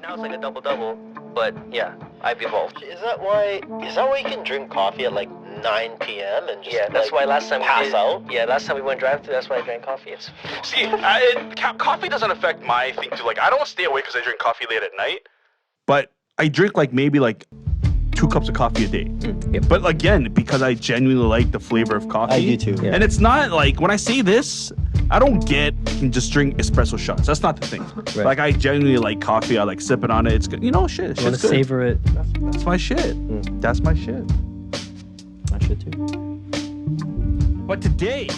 Now it's like a double-double, but yeah, I've evolved. Is that why you can drink coffee at like 9 p.m. and just That's why last time pass out? Yeah, last time we went drive-thru, that's why I drank coffee. See, coffee doesn't affect my thing too. Like, I don't stay awake because I drink coffee late at night. But I drink maybe 2 cups of coffee a day. Yep. But again, because I genuinely like the flavor of coffee. I do too. And it's not when I say this, I don't get can just drink espresso shots. That's not the thing. Right. I genuinely like coffee. I like sipping on it. It's good. Shit. You want to savor it. That's my shit. That's my shit. I should too. But today,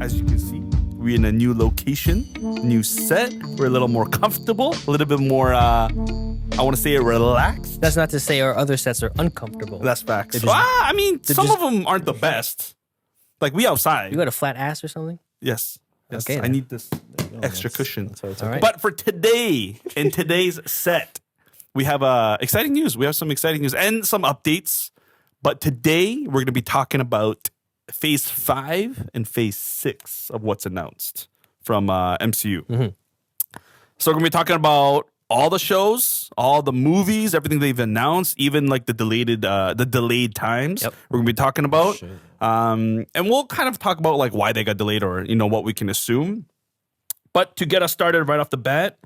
as you can see, we're in a new location, new set. We're a little more comfortable, a little bit more, I want to say relaxed. That's not to say our other sets are uncomfortable. That's facts. Just- I mean, some just- of them aren't the best. We outside. You got a flat ass or something? Yes. Okay, I then. need this extra cushion. That's why it's All okay. right. But for today, in today's set, we have exciting news. We have some exciting news and some updates. But today, we're going to be talking about Phase 5 and Phase 6 of what's announced from MCU. Mm-hmm. So we're going to be talking about all the shows, all the movies, everything they've announced, even the delayed times. Yep. We're going to be talking about. And we'll kind of talk about why they got delayed or what we can assume. But to get us started right off the bat,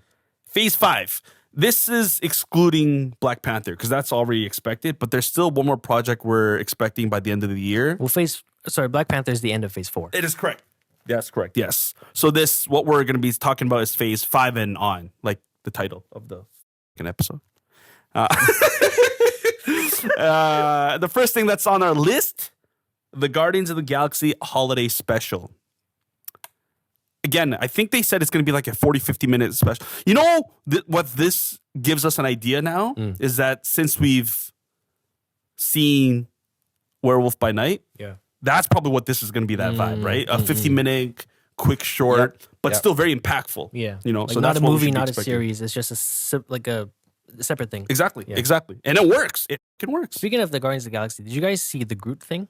Phase 5. This is excluding Black Panther because that's already expected, but there's still one more project we're expecting by the end of the year. Well, Black Panther is the end of Phase 4. It is correct. That's correct. Yes. So what we're going to be talking about is Phase 5 and on, like the title of the episode. The first thing that's on our list, the Guardians of the Galaxy Holiday Special. Again, I think they said it's going to be a 40-50 minute special. What this gives us an idea now is that since we've seen Werewolf by Night, that's probably what this is going to be, that vibe, right? A 50-minute quick short, but still very impactful. Yeah. So not that's a what we movie, should be not a expecting. series. It's just a separate thing. Exactly. Yeah. Exactly. And it works. It can work. Speaking of the Guardians of the Galaxy, did you guys see the Groot thing?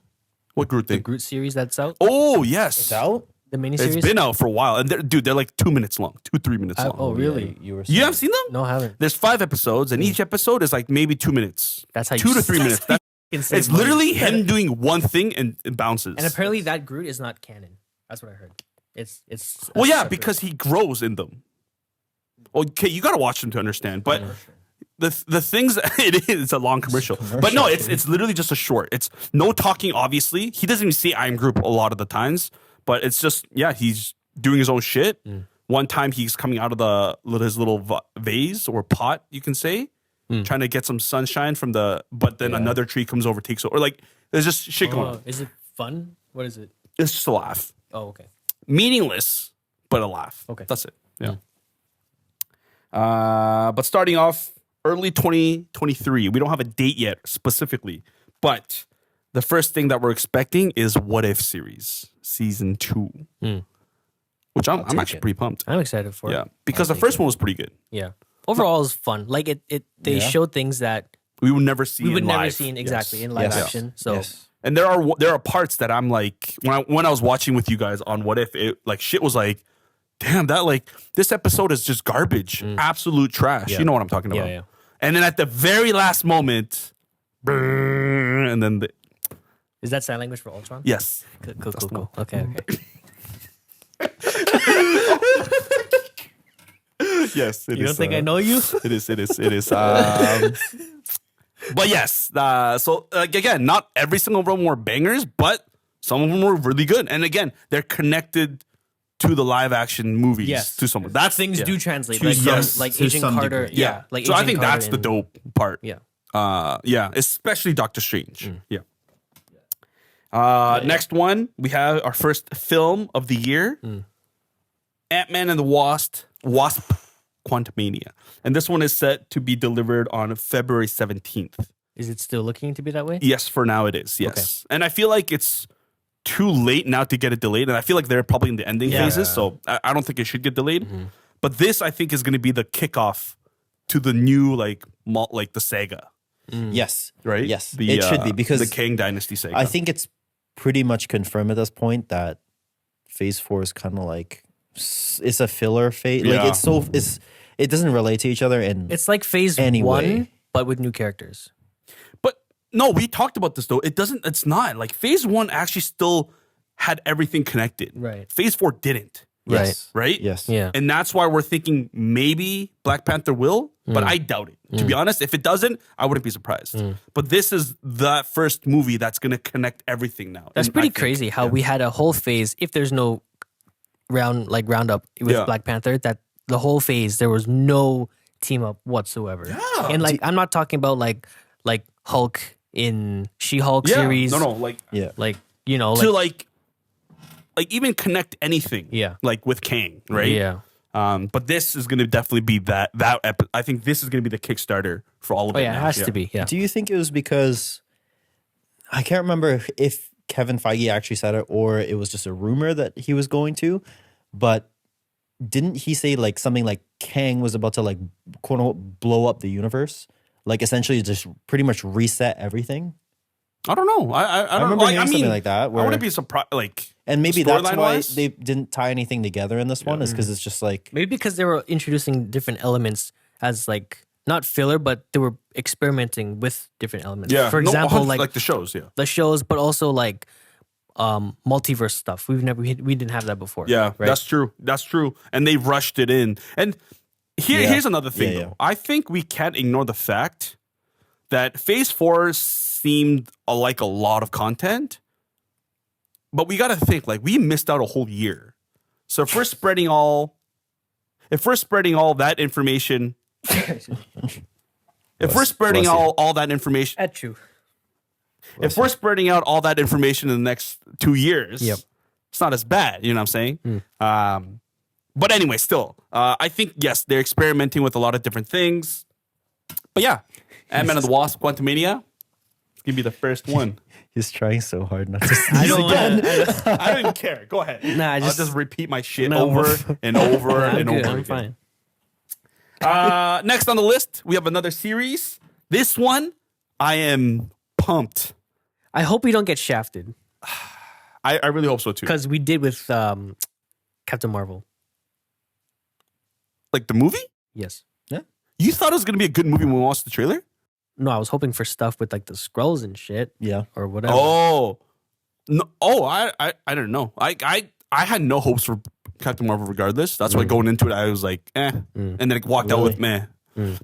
What Groot The thing? Groot series that's out? Oh, yes. It's out? The miniseries? It's been out for a while. And they're 2 minutes long, 2-3 minutes long. Oh, really? You were You haven't seen them? No, I haven't. There's 5 episodes, and each episode is maybe 2 minutes. That's how you 2 to 3 minutes. Insane It's money. literally him doing one thing and it bounces. And apparently that Groot is not canon. That's what I heard. It's Well, yeah, separate. because he grows in them. Okay, you got to watch them to understand. But the things it's a long commercial. But no, it's literally just a short. It's no talking. Obviously, he doesn't even say "I'm Groot" a lot of the times. But it's just he's doing his own shit. One time he's coming out of his little vase or pot, you can say, trying to get some sunshine from but then another tree comes over, takes over. There's just shit going on. Is it fun? What is it? It's just a laugh. Oh, okay. Meaningless, but a laugh. Okay. That's it. Yeah. But starting off early 2023, we don't have a date yet specifically, but the first thing that we're expecting is What If series season 2, which I'm actually pretty pumped. I'm excited for Yeah, it. because the first one was pretty good. Yeah. Overall, it's fun. They showed things that We would never see. we would in never live. see in live Yes. action. So Yes. And there are parts that I'm when I was watching with you guys on What If, it shit was damn, that this episode is just garbage, absolute trash. Yeah. You know what I'm talking about? Yeah. And then at the very last moment, brrr, and then is that sign language for Ultron? yes, Cool. Okay. yes, it You don't think I know you? It is. But yes, so again, not every single one were bangers, but some of them were really good. And again, they're connected to the live action movies. Yes. To someone. That's Things do translate. To Like, some- like to Agent some Carter. degree. Yeah. Like so I Agent think Carter that's the and- dope part. Yeah. Especially Doctor Strange. Yeah. Next one, we have our first film of the year, Ant-Man and the Wasp, Quantumania. And this one is set to be delivered on February 17th. Is it still looking to be that way? Yes, for now it is, yes. And I feel like it's too late now to get it delayed, and I feel like they're probably in the ending phases, so I don't think it should get delayed. But this, I think, is going to be the kickoff to the new, the saga. Yes. Right? Yes. The, it should be because the Kang Dynasty saga. I think it's pretty much confirmed at this point that Phase 4 is kind of it's a filler phase. Yeah. It's it doesn't relate to each other. And It's like phase Anyway. 1, but with new characters. But no, we talked about this though. It's not like phase 1 actually still had everything connected. Right. Phase 4 didn't. yes, Right? yes, Yeah. And that's why we're thinking maybe Black Panther will, but I doubt it. To be honest, if it doesn't, I wouldn't be surprised. But this is the first movie that's going to connect everything now. That's And pretty I think- crazy how yeah. we had a whole phase. If there's no roundup with Yeah. Black Panther, that the whole phase there was no team up whatsoever. Yeah. And like I'm not talking about like Hulk in She-Hulk Yeah. series. No, like yeah. Like you know, to like like even connect anything. Yeah. Like with Kang, right? yeah. But this is going to definitely be I think this is going to be the Kickstarter for all of Oh it. yeah, it now. has to be. Yeah. Do you think it was because I can't remember if Kevin Feige actually said it or it was just a rumor that he was going to, but didn't he say like something like Kang was about to like quote unquote blow up the universe? Like essentially just pretty much reset everything. I don't know. I don't remember know. hearing something like that, I where- wouldn't be surprised. Like, And maybe that's why storyline-wise? they didn't tie anything together in this one, is because it's just like Maybe because they were introducing different elements as like not filler, but they were experimenting with different elements. yeah. For No, example, 100 like the shows. Yeah. the shows, but also like multiverse stuff. We didn't have that before. Yeah, right? that's true. That's true. And they rushed it in. And Yeah. here's another thing, Yeah, yeah. though. I think we can't ignore the fact that Phase 4 seemed like a lot of content, but we got to think like we missed out a whole year. So if we're spreading all that information, if we're spreading Bless you. all that information, At you. if we're spreading out all that information in the next 2 years, Yep. it's not as bad. You know what I'm saying? But anyway, still, I think, yes, they're experimenting with a lot of different things. But yeah, Ant-Man and the Wasp, Quantumania, it's going to be the first one. he's trying so hard not to I sneeze don't again. I don't even care. Go ahead. Nah, I'll just repeat my shit No. over and over I'm and good. over I'm again. fine. Next on the list, we have another series. This one, I am pumped. I hope we don't get shafted I really hope so too. because we did with Captain Marvel. Like the movie? Yes. You thought it was going to be a good movie when we watched the trailer? No, I was hoping for stuff with like the scrolls and shit Yeah. or whatever. Oh. No, I don't know. I had no hopes for Captain Marvel regardless. That's why going into it, I was like, eh. And then it walked out with meh.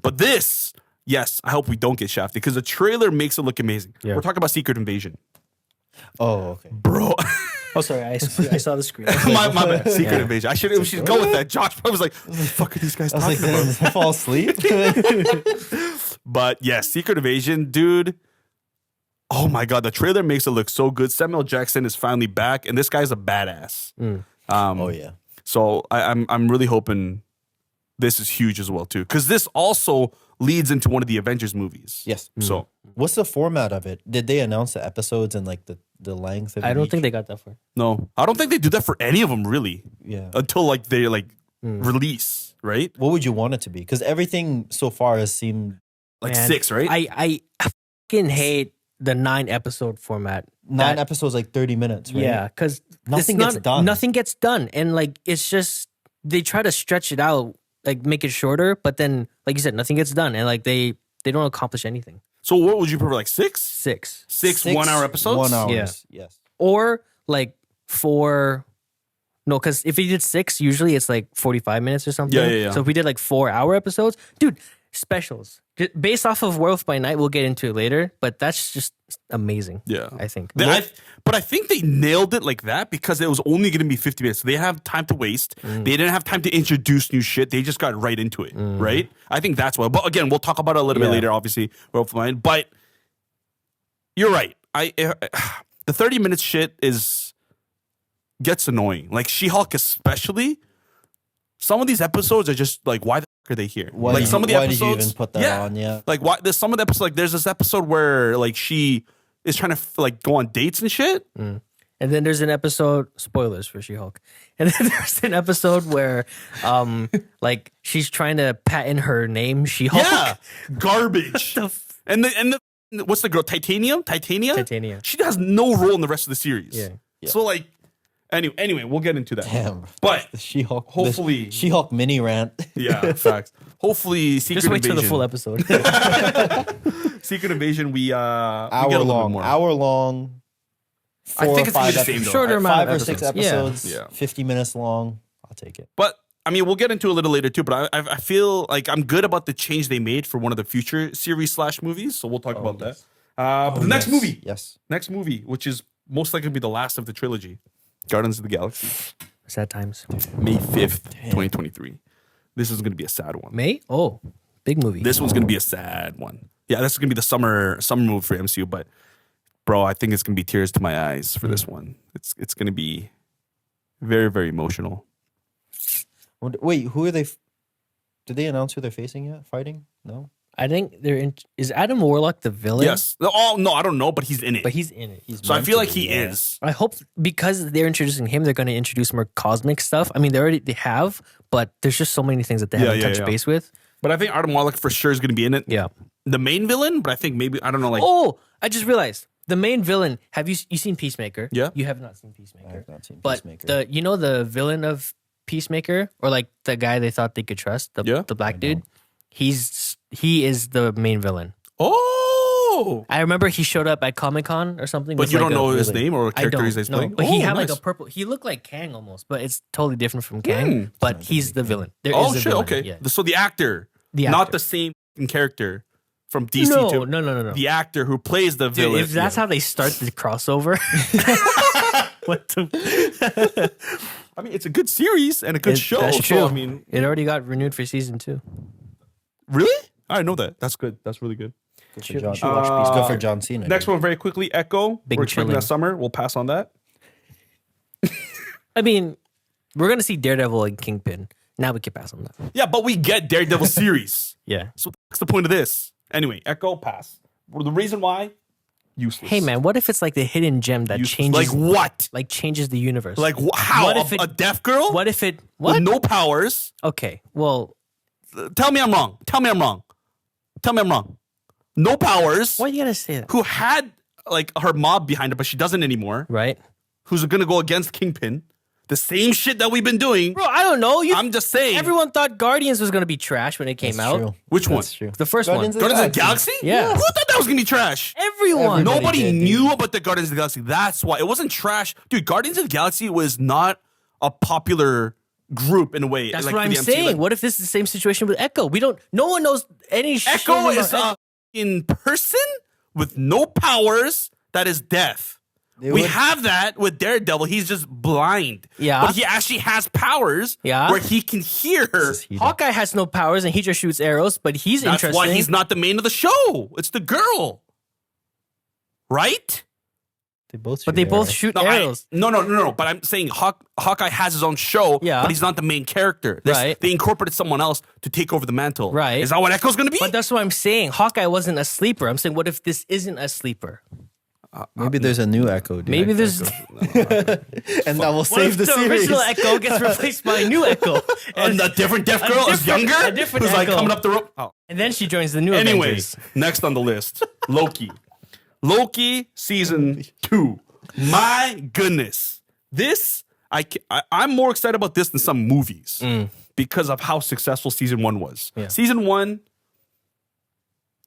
But this, yes, I hope we don't get shafted because the trailer makes it look amazing. Yeah. We're talking about Secret Invasion. Oh, okay. Bro. Oh, sorry. I saw the screen. my bad. Secret Yeah. Invasion. We should go with that. Josh I was like, what the fuck are these guys I was talking like, about? did I fall asleep? But yeah, Secret Invasion, dude. Oh my god, the trailer makes it look so good. Samuel Jackson is finally back, and this guy's a badass. Oh yeah. So I'm really hoping this is huge as well too, because this also leads into one of the Avengers movies. Yes. So What's the format of it? Did they announce the episodes and like the length of I don't each? think they got that far. no, I don't think they do that for any of them really Yeah. until like they like release, right? What would you want it to be? Because everything so far has seemed Like Man, 6, right? I fucking hate the 9-episode format. 9 episodes, like 30 minutes, right? Yeah, because Nothing gets done. Nothing gets done, and like it's just they try to stretch it out, like make it shorter, but then like you said, nothing gets done, and like they don't accomplish anything. So what would you prefer? Like 6? 6 6 1-hour episodes? 1 hour. Yeah. Yes. or like 4. No, because if we did 6, usually it's like 45 minutes or something. Yeah. So if we did like 4-hour episodes, dude, specials based off of Werewolf by Night. We'll get into it later, but that's just amazing. Yeah. I think. But I think they nailed it like that because it was only going to be 50 minutes. So they have time to waste. They didn't have time to introduce new shit. They just got right into it, right? I think that's why. But again, we'll talk about it a little bit Yeah. later, obviously. But you're right. The 30 minutes shit gets annoying. Like She-Hulk especially. Some of these episodes are just like, why the fuck are they here? Why like did some you, of the why episodes. did you even put that on? Yeah. Like why? There's some of the episodes. Like there's this episode where like she is trying to like go on dates and shit. And then there's an episode, spoilers for She-Hulk. And then there's an episode where like she's trying to patent her name, She-Hulk. Yeah, garbage. The f- and the what's the girl? Titania. Titania. She has no role in the rest of the series. Yeah. So like, anyway, we'll get into that. Damn. But The She-Hulk. Hopefully- the She-Hulk mini rant. yeah, facts. hopefully Secret Just wait Invasion. till the full episode. Secret Invasion, we get a Hour little bit long. more. Hour long. I 4 think or it's gonna be 5 the same, episodes. though. Shorter amount 5 of or 6 episodes. episodes. Yeah. 50 minutes long. I'll take it. But I mean, we'll get into it a little later too. But I feel like I'm good about the change they made for one of the future series / movies. So we'll talk about yes. that. But the next movie, Yes. which is most likely gonna be the last of the trilogy, Guardians of the Galaxy, Sad times. May 5th, 2023. This is gonna be a sad one. May? Oh, big movie. This one's gonna be a sad one. Yeah, this is gonna be the summer movie for MCU. But bro, I think it's gonna be tears to my eyes for this one. It's gonna be very, very emotional. Wait, who are they? Did they announce who they're facing yet? Fighting? No. I think they're in. Is Adam Warlock the villain? Yes. Oh no, I don't know, but he's in it. But he's in it. So I feel like he is. I hope because they're introducing him, they're going to introduce more cosmic stuff. I mean, they have, but there's just so many things that they haven't touched base with. But I think Adam Warlock for sure is going to be in it. Yeah. The main villain, but I think maybe I don't know. Like, Oh, I just realized the main villain. Have you seen Peacemaker? Yeah. You have not seen Peacemaker. I have not seen But Peacemaker. the villain of Peacemaker, or like the guy they thought they could trust, the black dude. He is the main villain. oh, I remember he showed up at Comic-Con or something. but with you like don't know his really- name or I character don't he's know. playing. But he Oh, had like nice. a purple. He looked like Kang almost, but it's totally different from Kang. But he's the villain. There is Oh a shit! villain, Okay, yeah. so the actor, The not actor. the same character from DC. No, to no. The actor who plays the Dude, villain. if that's how they start the crossover, what the? I mean, it's a good series and a good show. That's so, true. I mean, It already got renewed for season 2. really? I didn't know that. That's good. That's really good. Good should- for John, you should watch it's good for John Cena. Next dude. one, very quickly, Echo. Big We're expecting chilling. that summer. We'll pass on that. I mean, we're gonna see Daredevil and Kingpin. Now we can pass on that. Yeah, but we get Daredevil series. Yeah. So what's the point of this? Anyway, Echo pass. Well, the reason why, useless. Hey man, what if it's like the hidden gem that Useless. changes, Like what? like changes the universe? Like how? What if a it- deaf girl? what if it? With What? no powers? Okay. Well, Tell me I'm wrong. Tell me I'm wrong. Tell me I'm wrong. No powers. why you gotta say that? Who had like her mob behind her, but she doesn't anymore. Right, Who's gonna go against Kingpin? The same shit that we've been doing. bro. I don't know. I'm just saying. Everyone thought Guardians was gonna be trash when it came That's out. true. Which one? That's true. The first Guardians one. of the Guardians of the Galaxy? Yeah. Who thought that was gonna be trash? Everyone. Everybody Nobody did, dude. knew about the Guardians of the Galaxy. That's why it wasn't trash, dude. Guardians of the Galaxy was not a popular group in a way. That's like, what for I'm the MCU. saying. Like, what if this is the same situation with Echo? We don't. No one knows any. shit Echo about is in person with no powers. That is death. They We would- have that with Daredevil. He's just blind. Yeah. But he actually has powers. Yeah. Where he can hear. This is heated. Hawkeye has no powers and he just shoots arrows, but he's That's interesting. why he's not the main of the show. It's the girl. Right? They both. But they shoot both arrows. shoot No, arrows. no. But I'm saying Hawkeye has his own show, Yeah. but he's not the main character. Right. They incorporated someone else to take over the mantle. Right. Is that what Echo's going to be? But that's what I'm saying. Hawkeye wasn't a sleeper. I'm saying, what if this isn't a sleeper? Maybe there's a new Echo. Dude. Maybe there's. and that will What save if the the series. original Echo gets replaced by a new Echo? And a different deaf girl is different- younger? a different Who's like Echo. coming up the rope? Oh. And then she joins the new Anyways, Avengers. next on the list, Loki. Loki season 2. My goodness. This, I'm more excited about this than some movies because of how successful season 1 was. Yeah. Season 1,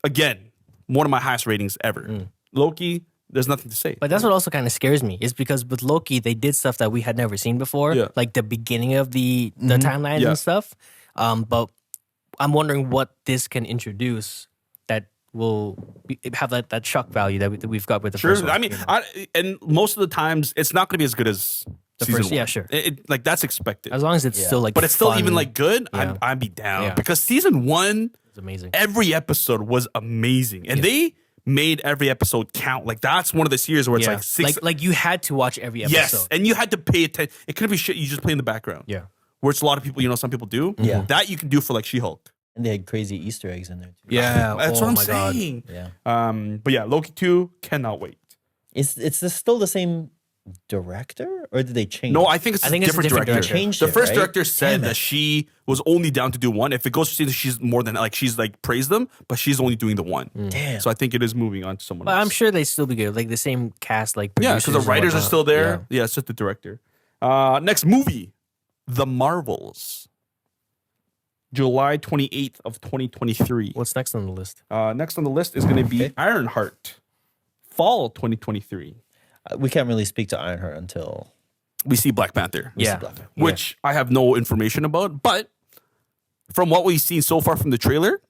again, one of my highest ratings ever. Loki, there's nothing to say. But that's what also kind of scares me is because with Loki, they did stuff that we had never seen before, Yeah. like the beginning of the timelines Yeah. and stuff. But I'm wondering what this can introduce that will have that shock value that we've got with the Sure. first one. I mean, and most of the times, it's not going to be as good as The season first- 1. yeah, sure. Like, that's expected. As long as it's still like, But it's still fun, even like good. Yeah. I'd be down Yeah. because season 1, it's amazing. every episode was amazing, and they made every episode count. Like that's one of the series where it's Yeah. like 6. like you had to watch every episode. Yes, and you had to pay attention. It couldn't be shit you just play in the background. Yeah. Which a lot of people, some people do. Yeah. That you can do for like She-Hulk. And they had crazy Easter eggs in there too. Yeah. That's oh what I'm my God. saying. Yeah. But yeah, Loki 2 cannot wait. It's this still the same director, or did they change? No, I think it's I a think it's a different different director. director. Changed The it, first right? director said Damn that it. she was only down to do one. If it goes to season, she's more than like she's like praised them, but she's only doing the one. Damn. So I think it is moving on to someone But else. I'm sure they still be good. Like the same cast, like Yeah, producers because the and writers are whatnot. still there. Yeah, it's just the director. Next movie, The Marvels. July 28th of 2023. What's next on the list? Next on the list is going to be Ironheart, fall 2023. We can't really speak to Ironheart until We see Black Panther. Yeah. Black Panther. Which I have no information about, but from what we've seen so far from the trailer,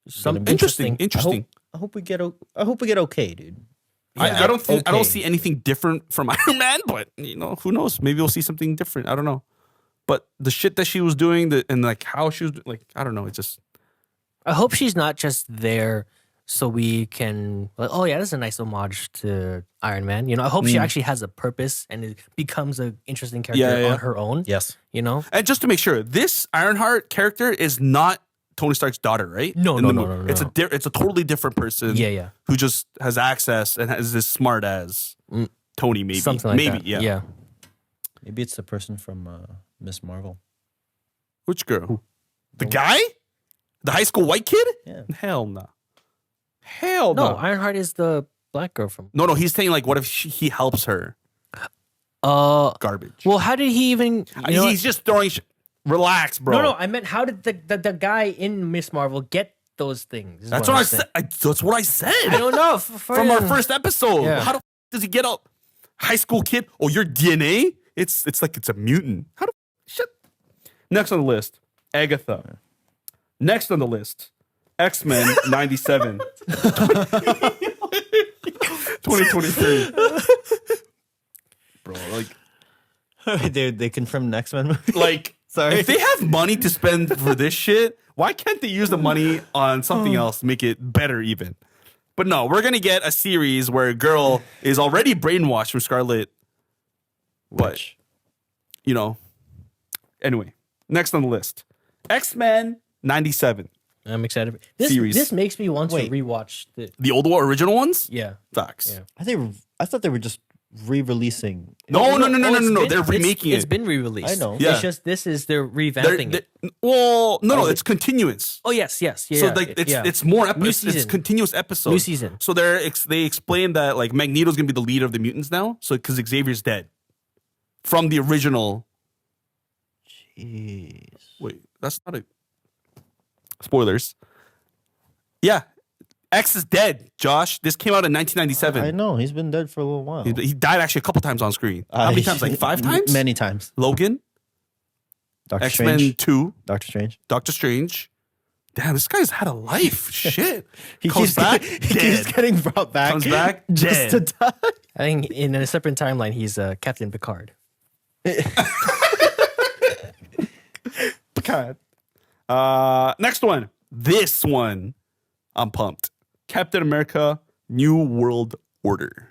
Some interesting. I hope we get okay, dude. I don't think I don't okay. see anything different from Iron Man, but who knows? Maybe we'll see something different. I don't know. But the shit that she was doing, and like how she was like, I don't know. It's just I hope she's not just there so we can, like, oh yeah, that's a nice homage to Iron Man. I hope she actually has a purpose and it becomes an interesting character Yeah. on her own. Yes. and just to make sure, this Ironheart character is not Tony Stark's daughter, right? No, In no, the no, movie. no, no. It's a totally different person. Yeah. Who just has access and is as smart as Tony, maybe. Something like maybe, that. yeah. Maybe it's the person from Miss Marvel. Which girl? The guy? The high school white kid? Yeah. Hell no. Hell No, no. Ironheart is the black girl from. No, he's saying like, what if he helps her? Garbage. Well, how did he even? He's just throwing. Relax, bro. No. I meant how did the guy in Miss Marvel get those things? is That's I'm what I saying. said. That's what I said. I don't know. From our first episode. Yeah. How the does he get a high school kid? Oh, your DNA? It's like it's a mutant. How the shit? Next on the list, Agatha. Next on the list, X-Men 97. 2023. Bro, like they confirmed the X-Men movie. Like, Sorry. if they have money to spend for this shit, why can't they use the money on something else to make it better even? But no, we're going to get a series where a girl is already brainwashed from Scarlet. But, anyway, next on the list, X-Men 97. I'm excited. This Series. makes me want Wait. to rewatch the. The old original ones? Yeah. Facts. Yeah. I thought they were just re-releasing. No. it's been- They're remaking It's it. been re-released. I know. Yeah. It's just they're They're- revamping it. well, no, it's continuous. Oh yes. Yeah. So like it's more New episodes. It's season. continuous episodes. New season. So they explain that like Magneto's gonna be the leader of the mutants now. So because Xavier's dead from the original. Jeez. Wait, that's not a spoilers. Yeah, X is dead. Josh, this came out in 1997. I know he's been dead for a little while. He died actually a couple times on screen. How many times? Like 5 times? Many times. Logan, Doctor X-Men Strange. 2, Doctor Strange. Doctor Strange. Damn, this guy's had a life. Shit. He Comes keeps back, he dead. keeps getting brought back. Comes back, just to die. I think in a separate timeline he's Captain Picard. God. Next one. This one, I'm pumped. Captain America: New World Order.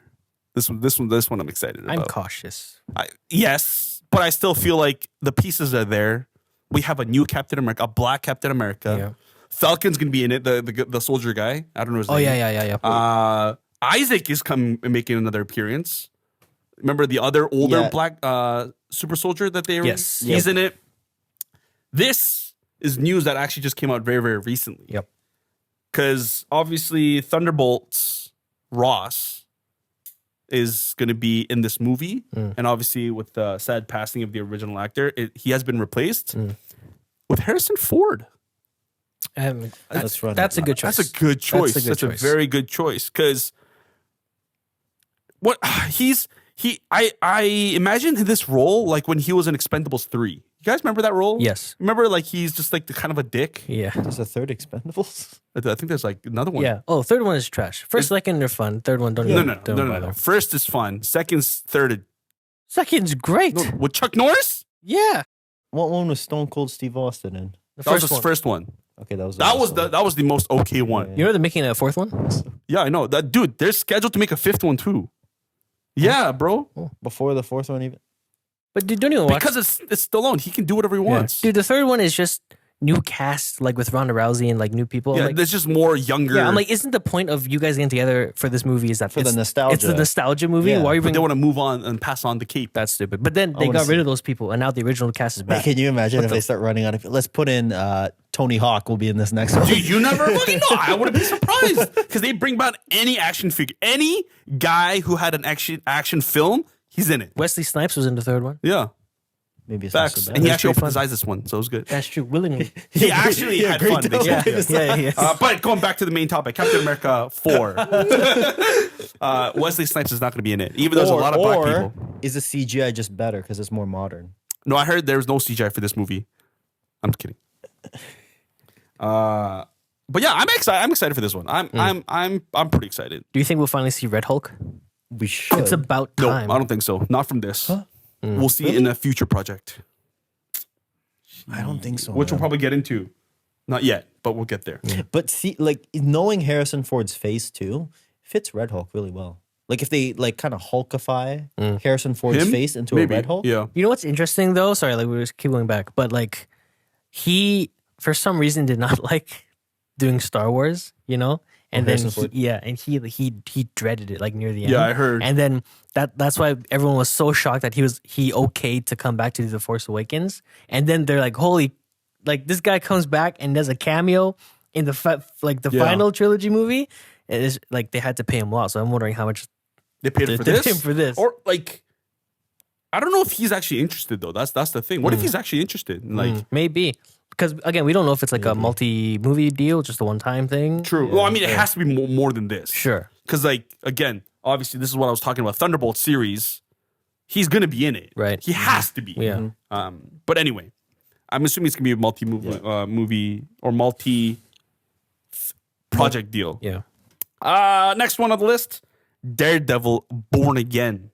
This one, I'm excited about. I'm cautious. Yes, but I still feel like the pieces are there. We have a new Captain America, a black Captain America. Yeah. Falcon's gonna be in it. The soldier guy. I don't know his Oh name. yeah. Isaac is making another appearance. Remember the other older Yeah. black super soldier that they were? Yes. He's in it. This is news that actually just came out very, very recently. Yep. Because obviously Thunderbolts Ross is going to be in this movie. And obviously with the sad passing of the original actor, he has been replaced with Harrison Ford. That's running. That's a good choice. That's a good choice. That's a good That's choice. a very good choice. Because I imagine this role like when he was in Expendables 3. You guys remember that role? Yes. Remember like he's just like the kind of a dick? Yeah. There's a third Expendables. I think there's like another one. Yeah. Oh, third one is trash. First, second, they're fun. Third one, don't even. don't No. bother. First is fun. Second's third. Second's great. No, with Chuck Norris? Yeah. What one was Stone Cold Steve Austin in? The That was first his one. first one. Okay, that was That was the most okay one. You know they're making a fourth one? Yeah, I know. That dude, they're scheduled to make a fifth one too. Yeah, bro. before the fourth one even. But dude, don't even watch. Because it's Stallone. He can do whatever he wants. Dude, the third one is just new cast, like with Ronda Rousey and like new people. I'm Yeah, like, there's just more younger. yeah, I'm like, isn't the point of you guys getting together for this movie is that For the it's the nostalgia. nostalgia movie? Yeah. Why are you but they bringing want to move on and pass on the cape. that's stupid? But then they wanna got see- rid of those people, and now the original cast is Man, back. can you imagine if they start running out of? Let's put in Tony Hawk. Will be in this next one. Dude, you never fucking know. I wouldn't be surprised because they bring back any action figure, any guy who had an action film, he's in it. Wesley Snipes was in the third one. Yeah, maybe it's not Facts. so And bad. he That's actually pretty opened his fun. eyes this one, so it was good. That's true. Willingly. He actually had great fun. They dope. said. Yeah. But going back to the main topic, Captain America 4. Wesley Snipes is not going to be in it, even though there's a lot of black people. Is the CGI just better because it's more modern? No, I heard there was no CGI for this movie. I'm just kidding. But yeah, I'm excited. I'm excited for this one. I'm pretty excited. Do you think we'll finally see Red Hulk? We should. It's about No, time. I don't think so. Not from this. We'll see it in a future project, I don't think so. which we'll man. probably get into. Not yet, but we'll get there. But see, like knowing Harrison Ford's face too fits Red Hulk really well. Like if they like kind of Hulkify Harrison Ford's Him? face into Maybe. a Red Hulk. Yeah. You know what's interesting though? Sorry, like we just keep going back, but like he for some reason did not like doing Star Wars, you know, and then Harrison Ford? he dreaded it like near the end. Yeah, I heard. And then that's why everyone was so shocked that he okayed to come back to do The Force Awakens, and then they're like, holy, like this guy comes back and does a cameo in the final trilogy movie. It is like they had to pay him a lot, so I'm wondering how much They paid they for paid this. him for this. Or like, I don't know if he's actually interested though. That's the thing. What if he's actually interested? Like, Maybe. Because again, we don't know if it's like a multi-movie deal, just a one-time thing. true. Well, I mean, it has to be more than this. Sure. Because like again, obviously, this is what I was talking about. Thunderbolts series. He's gonna be in it. Right. He has to be. Yeah. But anyway, I'm assuming it's gonna be a multi-movie movie or multi-project deal. Yeah. Next one on the list, Daredevil Born Again,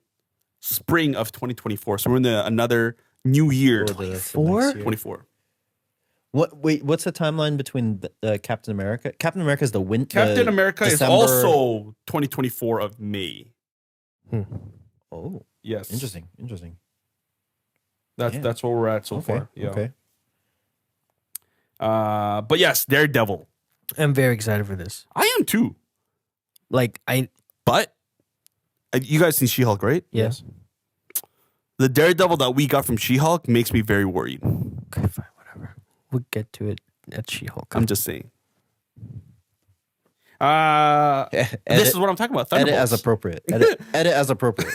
spring of 2024. So we're in another new year, Or the 24? next year. 24. What's the timeline between the Captain America? Captain America is the winter. Captain America December. is also 2024 of May. Oh, Yes. interesting. That's Yeah. that's where we're at so Okay. far. Yeah. Okay. But yes, Daredevil. I'm very excited for this. I am too. Like, But you guys seen She-Hulk, right? yes. The Daredevil that we got from She-Hulk makes me very worried. Okay, fine, whatever. We'll get to it at She-Hulk. I'm just saying. This is what I'm talking about. Edit Thunderbolts. as appropriate. Edit as appropriate.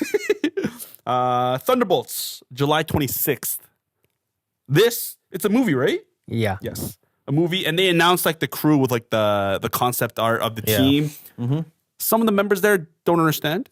Thunderbolts, July 26th. It's a movie, right? Yeah. Yes. A movie. And they announced like the crew with like the concept art of the Yeah. team. Mm-hmm. Some of the members there don't understand.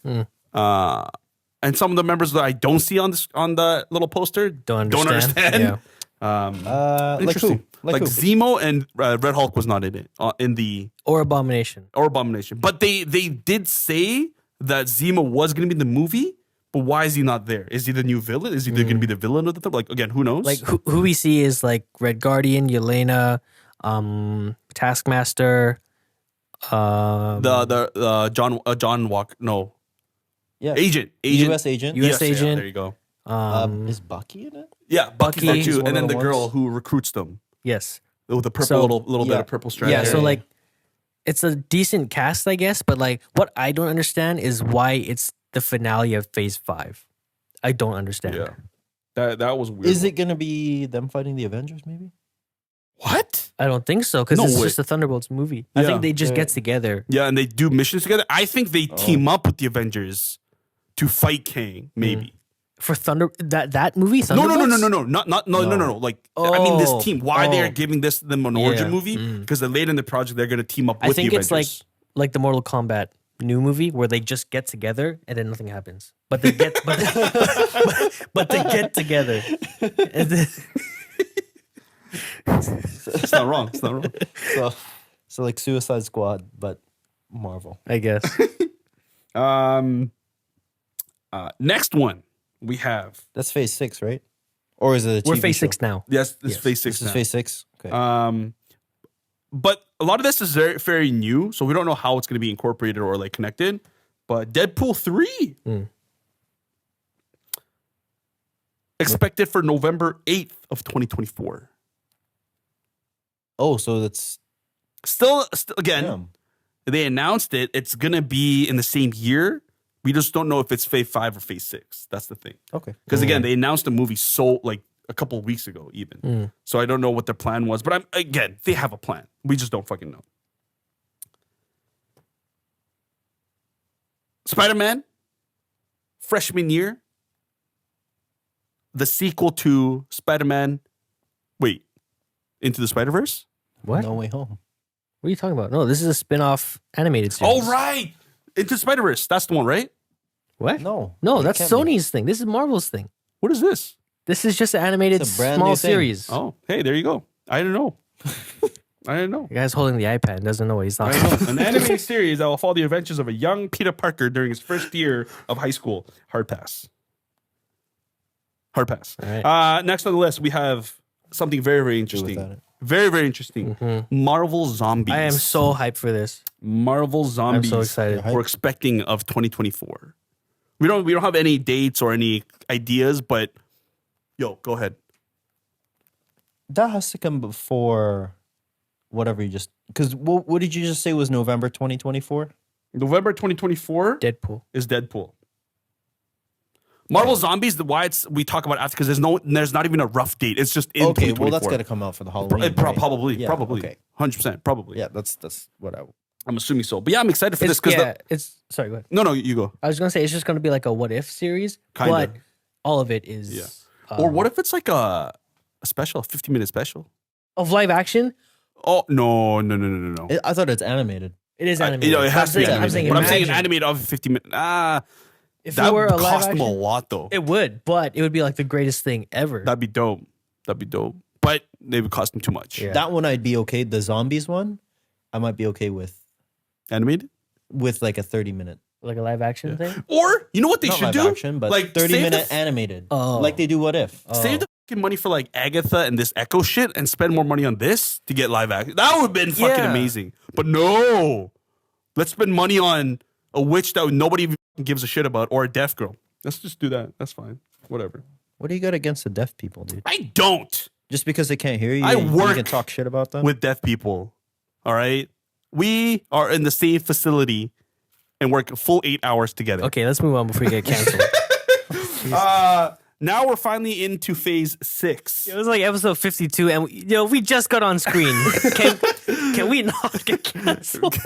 And some of the members that I don't see on the little poster Don't understand. Yeah. Like Interesting. who? Like who? Zemo and Red Hulk was not in it in the Or Abomination. or Abomination, but they did say that Zemo was going to be in the movie. But why is he not there? Is he the new villain? Is he going to be the villain of the thing? Like again, who knows? Like who we see is like Red Guardian, Yelena, Taskmaster, the John Walker, no, Yeah. agent, U.S. agent. U.S. Yes, yeah, agent. there you go. Is Bucky in it? Yeah, Bucky Bucky. too, One and then of the the girl ones. who recruits them Yes. with the purple So- little bit yeah. of purple strand. Yeah. hair. So like, it's a decent cast, I guess. But like, what I don't understand is why it's the finale of Phase 5. I don't understand. yeah, that was weird. Is it gonna be them fighting the Avengers? Maybe. what? I don't think so because No it's way. just a Thunderbolts movie. I Yeah. think they just Yeah. get together Yeah, and they do missions together. I think they team up with the Avengers to fight Kang. Maybe. for that movie. No, Thunderbolts? no. Like I mean, this Oh, team. Why they're oh. giving them an origin Yeah. movie? Because later in the project they're going to team up I with think the it's Avengers. like the Mortal Kombat new movie where they just get together and then nothing happens. But they get but they get together. And then, It's not wrong. It's not wrong. So like Suicide Squad, but Marvel. I guess. Next one we have. That's Phase 6, right? Or is it a We're TV Phase show? 6 now. Yes, this is Yes. Phase 6 This is now. Phase 6. Okay. But a lot of this is very new, so we don't know how it's going to be incorporated or like connected. But Deadpool 3 expected for November 8th of 2024. Oh, so that's Still again, damn. they announced it. It's gonna be in the same year. We just don't know if it's Phase 5 or Phase 6. That's the thing. Okay. Because again, they announced the movie so like a couple of weeks ago, even. So I don't know what their plan was. But they have a plan. We just don't fucking know. Spider-Man, freshman year. the sequel to Spider-Man. Wait, Into the Spider-Verse? What? No Way Home. What are you talking about? No, this is a spin-off animated series. Oh, right. Into the Spider-Verse. That's the one, right? What? No, No, it that's can't be. Sony's thing. This is Marvel's thing. What is this? This is just an animated It's a brand small new thing. series. Oh, hey, there you go. I didn't know. I didn't know. The guy's holding the iPad and doesn't know what he's I talking know. about. An animated series that will follow the adventures of a young Peter Parker during his first year of high school. Hard pass. Hard pass. All right. Next on the list, we have something very, very Do without interesting. it. Very, very interesting. Marvel Zombies. I am so hyped for this. Marvel Zombies. I'm so excited. We're expecting of 2024. We don't have any dates or any ideas, but yo, go ahead. That has to come before whatever you just. Because what did you just say was November 2024? November 2024 Deadpool. is Deadpool. Marvel Zombies, we talk about after because there's not even a rough date. It's just in Okay, 2024. well that's got to come out for the Halloween. right? Probably, Yeah, probably, Okay. 100%, probably. Yeah, that's what I. I'm assuming so. But yeah, I'm excited for this It's, because yeah, it's sorry, go ahead. no, you go. I was gonna say it's just gonna be like a what if series, Kinda. but all of it is Yeah. Or what if it's like a special, 15-minute special? of live action. Oh no. I thought it's animated. It is animated. It has to be I'm animated. saying, But I'm saying imagine animated of 50 minutes. if That it were would a live cost them a action, lot though. it would, but it would be like the greatest thing ever. That'd be dope. But they would cost them too much. Yeah. That one I'd be okay. The zombies one, I might be okay with Animated? like a 30-minute. Like a live action thing. Or you know what they Not should live do? action, but like 30-minute save animated. Oh. Like they do What If. save the fucking money for like Agatha and this Echo shit and spend more money on this to get live action. That would have been fucking Yeah. amazing. But no. Let's spend money on a witch that nobody even gives a shit about or a deaf girl. Let's just do that. That's fine. Whatever. What do you got against the deaf people, dude? I don't Just because they can't hear you, I you work can talk shit about them? with deaf people. All right. We are in the same facility and work full 8 hours together. Okay, let's move on before we get canceled. Now we're finally into phase 6. It was like episode 52, and we just got on screen. Can we not get canceled?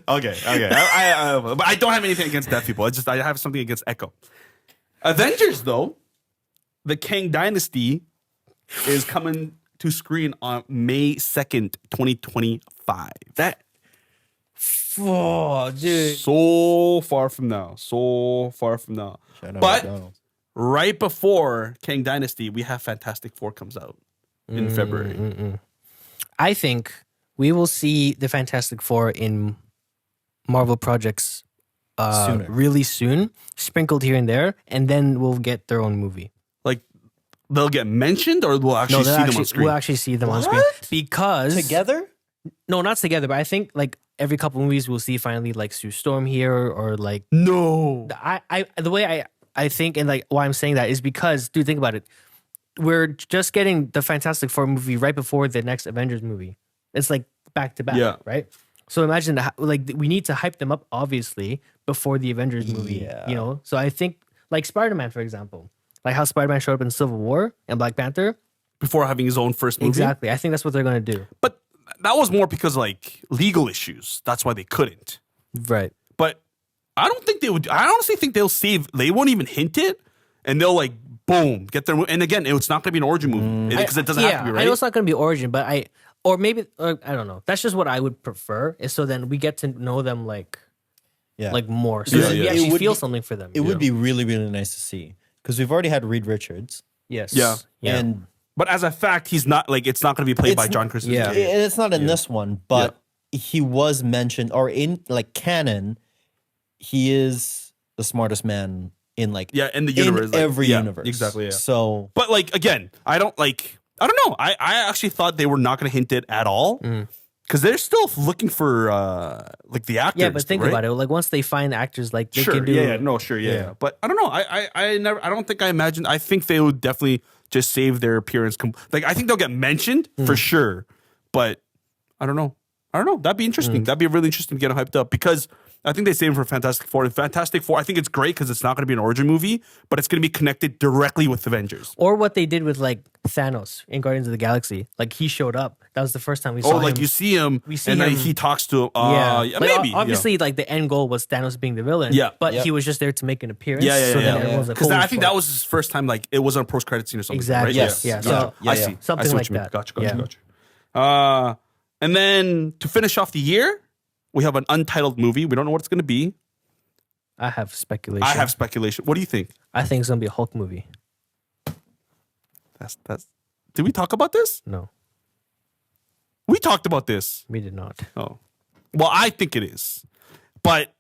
Okay. But I don't have anything against deaf people. I have something against Echo. Avengers, though, the Kang Dynasty is coming to screen on May 2nd, 2025. That. Oh, dude. So far from now. Shout out But McDonald's. right before Kang Dynasty, we have Fantastic Four comes out in February. I think we will see the Fantastic Four in Marvel projects Sooner. really soon, sprinkled here and there, and then we'll get their own movie. Like, they'll get mentioned or we'll actually see them on screen? we'll actually see them on screen because Together? no, not together, but I think like every couple movies we'll see finally like Sue Storm here or like No. I the way I think and like why I'm saying that is because dude, think about it. We're just getting the Fantastic Four movie right before the next Avengers movie. It's like back to back, Yeah. right? So imagine like we need to hype them up obviously before the Avengers movie, Yeah. So I think like Spider-Man for example, like how Spider-Man showed up in Civil War and Black Panther. Before having his own first movie? Exactly. I think that's what they're going to do. But that was more because like legal issues. That's why they couldn't. Right. But I don't think they would. I honestly think they won't even hint it, and they'll like boom get their. And again, it's not going to be an origin movie because it doesn't have to be, right? I know it's not going to be origin, but I don't know. That's just what I would prefer. Is so then we get to know them like more. So Yeah, then yeah. we It actually would feel be- something for them. It would be really, really nice to see. Because we've already had Reed Richards. Yes. Yeah. And But as a fact, he's not like it's not going to be played by It's- John Krasinski. yeah. and it's not in this one, but he was mentioned, or in like canon, he is the smartest man in like Yeah, in the universe, in like, every yeah, universe. exactly, yeah. So But like again, I don't know. I actually thought they were not going to hint it at all because they're still looking for like the actors. Yeah, but think right? about it. Like once they find actors, like they Sure, can do. yeah. But I don't know. I don't think I imagined. I think they would definitely just save their appearance. Like I think they'll get mentioned for sure, but I don't know. That'd be interesting. That'd be really interesting to get them hyped up because I think they save him for Fantastic Four. And Fantastic Four, I think it's great because it's not going to be an origin movie, but it's going to be connected directly with Avengers. Or what they did with like Thanos in Guardians of the Galaxy. Like he showed up. That was the first time we saw him. You see him, We see and then him- he talks to him. Yeah, like, maybe. Obviously, like the end goal was Thanos being the villain. Yeah. but Yep. he was just there to make an appearance. Yeah, yeah, so yeah, then yeah. everyone's like, Because holy I think fuck. that was his first time, like, it wasn't a post-credit scene or something. Exactly. Right? Yes. Yeah. Gotcha. So I yeah. see. Something I see like what you mean. that. Gotcha. Yeah. And then to finish off the year, we have an untitled movie. We don't know what it's going to be. I have speculation. I have speculation. What do you think? I think it's gonna be a Hulk movie. That's. Did we talk about this? No, We talked about this. we did not. Oh. Well, I think it is. But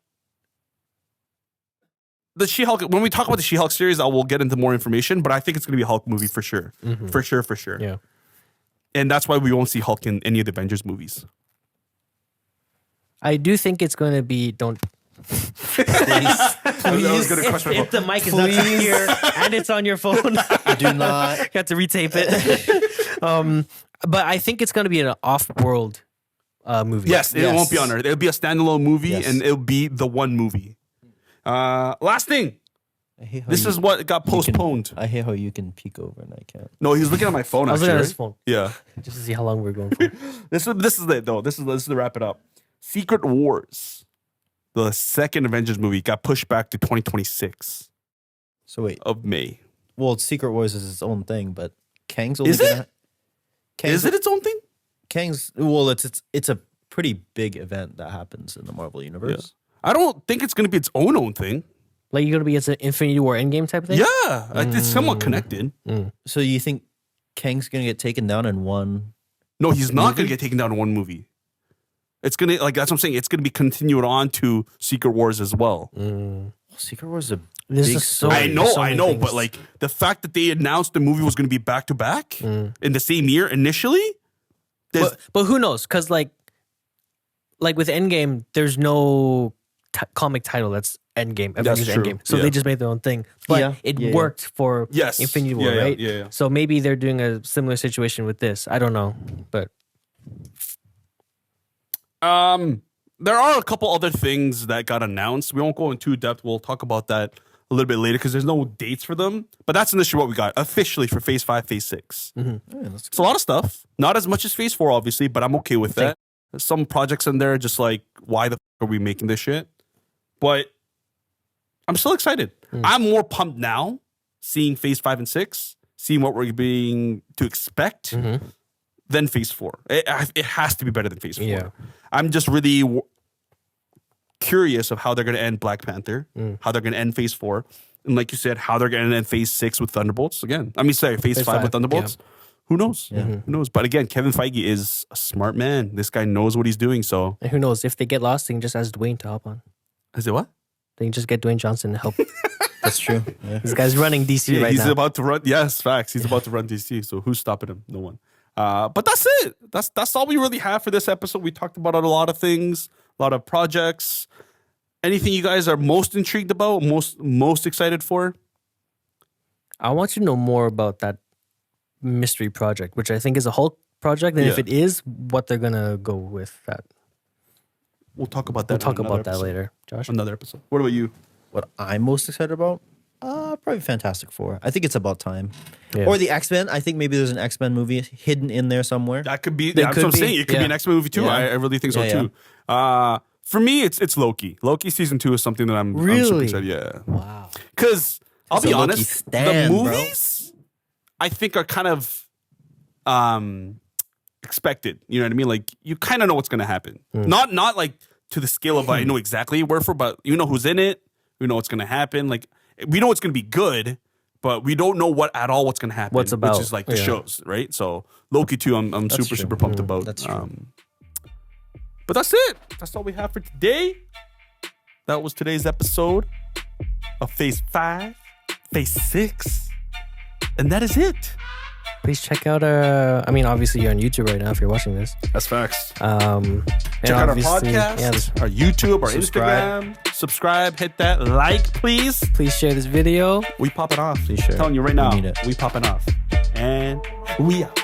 the She-Hulk, when we talk about the She-Hulk series, I will get into more information, but I think it's going to be a Hulk movie for sure. For sure. Yeah. And that's why we won't see Hulk in any of the Avengers movies. I do think it's going to be. Don't. I was going to question my If the mic is not here and it's on your phone, Do not. you have to retape it. But I think it's going to be an off-world movie. Yes, it Yes. won't be on Earth. It'll be a standalone movie, Yes. and it'll be the one movie. Last thing. I hate how This is what got postponed. I hate how you can peek over and I can't. No, he's looking at my phone. I was Actually, looking at his right? phone Yeah. just to see how long we're going for. This is it though. This is to wrap it up. Secret Wars, the second Avengers movie, got pushed back to 2026 So wait. of May. Well, Secret Wars is its own thing, but Kang's only Is it? gonna. Kang's, Is it its own thing? Kang's? Well, it's a pretty big event that happens in the Marvel universe. I don't think it's going to be its own thing. Like you're going to be it's an Infinity War Endgame type of thing? Yeah, it's somewhat connected. So you think Kang's gonna get taken down in one? No, he's not going Movie? to get taken down in one movie. It's gonna that's what I'm saying. It's gonna be continued on to Secret Wars as well. Secret Wars is a This big is so. I know, so many things. but like the fact that they announced the movie was gonna be back to back in the same year initially. But who knows? Because like with Endgame, there's no comic title that's Endgame. Avengers true. Endgame. So Yeah. they just made their own thing. But Yeah. it Yeah. worked for Yes. Infinity War, Yeah, right? yeah. So maybe they're doing a similar situation with this. I don't know, but There are a couple other things that got announced. We won't go into depth. We'll talk about that a little bit later because there's no dates for them. But that's initially what we got officially for Phase 5, Phase 6. It's a lot of stuff. Not as much as Phase 4, obviously, but I'm okay with that. There's some projects in there just like, why the f- are we making this shit? But I'm still excited. I'm more pumped now seeing Phase 5 and 6, seeing what we're being to expect than Phase 4. It has to be better than Phase 4. Yeah. I'm just really curious of how they're going to end Black Panther, how they're going to end Phase 4, and like you said, how they're going to end Phase 6 with Thunderbolts again. I mean, sorry, Phase 5 5, with Thunderbolts. Who knows? Who knows? But again, Kevin Feige is a smart man. This guy knows what he's doing. So and who knows? If they get lost, they can just ask Dwayne to hop on. is it what? They can just get Dwayne Johnson to help. That's true. Yeah. This guy's running DC Yeah, right he's now. about to run. Yes, facts. He's about to run DC. So who's stopping him? No one. But that's it. That's all we really have for this episode. We talked about a lot of things, a lot of projects. Anything you guys are most intrigued about, most excited for? I want you to know more about that mystery project, which I think is a Hulk project. And if Yeah. it is, what they're gonna go with that. We'll talk about that. We'll talk on another about that episode. later, Josh. Another episode. What about you? What I'm most excited about? Probably Fantastic Four. I think it's about time. Yeah. Or the X-Men. I think maybe there's an X-Men movie hidden in there somewhere. That could be. There That's could what I'm be, saying. It could be yeah. an X-Men movie too. Yeah. I really think so Yeah, too. For me, it's Loki. Loki season 2 is something that I'm super Really? excited. Yeah. Wow. Because I'll It's be a Loki honest, stan, the bro. movies I think are kind of expected. You know what I mean? Like you kind of know what's going to happen. Not like to the scale of I know exactly where for, but you know who's in it. We know what's going to happen. Like we know it's going to be good, but we don't know what's going to happen. What's about, which is like the yeah. shows, right? So Loki 2, I'm super true. pumped about. That's true. But that's it. That's all we have for today. That was today's episode of Phase 5, Phase 6, and that is it. Please check out I mean, obviously you're on YouTube right now if you're watching this. That's facts. Check Check out our podcast, our YouTube, our Subscribe. Instagram. Subscribe, hit that like, please. please share this video. We popping off. Please share. I'm telling you right We now, need it. we popping off. And we out.